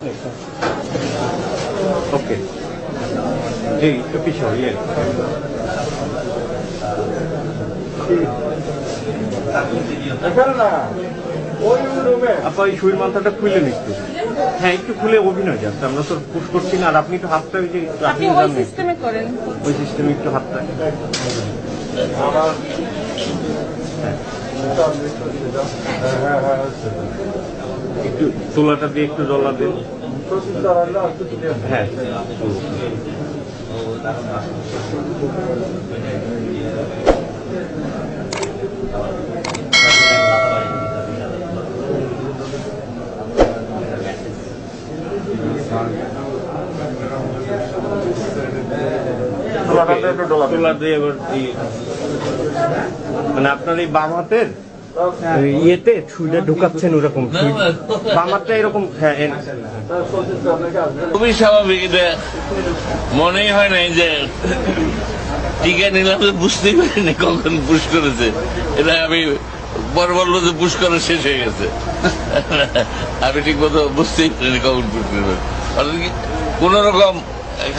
Okay जी पीछे हो ये আপা এই শরীর মাথাটা খুলে নিচ্ছে হ্যাঁ একটু খুলে অভিনয় যাচ্ছে আমরা তো পুশ করছি না আর আপনি একটু হাতটা ওই যে আপনি ওই সিস্টেমে করেন ওই সিস্টেমে একটু হাতটা একটু তোলাটা দিয়ে একটু জলা দিন হ্যাঁ মানে আপনার এই বাম হাতের ইয়েতে ছুঁইটা ঢুকাচ্ছেন ওরকম বাম হাতটা এরকম খুবই স্বাভাবিক। এটা মনেই হয় নাই যে টিকা নিলাম, বুঝতেই পারিনি কখন পুশ করেছে। এটা আমি পরে বললো যে পুশ করা শেষ হয়ে গেছে, আমি ঠিক মতো বুঝতেই পারিনি কখন পুশ করবে। কোন রকম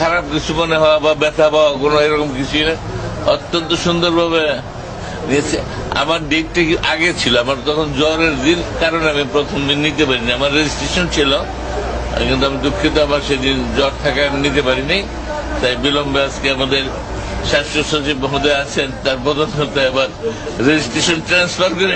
খারাপ কিছু মনে হওয়া বা ব্যথা পাওয়া কোনো এরকম কিছুই না, অত্যন্ত সুন্দরভাবে নিয়েছে। আমার ডেটটা আগে ছিল, আমার তখন জ্বরের দিন কারণে আমি প্রথম দিন নিতে পারিনি। আমার রেজিস্ট্রেশন ছিল কিন্তু আমি দুঃখিত, আমার সেদিন জ্বর থাকায় আমি নিতে পারিনি। তাই বিলম্বে আজকে আমাদের স্বাস্থ্য সচিব মহোদয় আছেন, তার বদলে আবার রেজিস্ট্রেশন ট্রান্সফার করে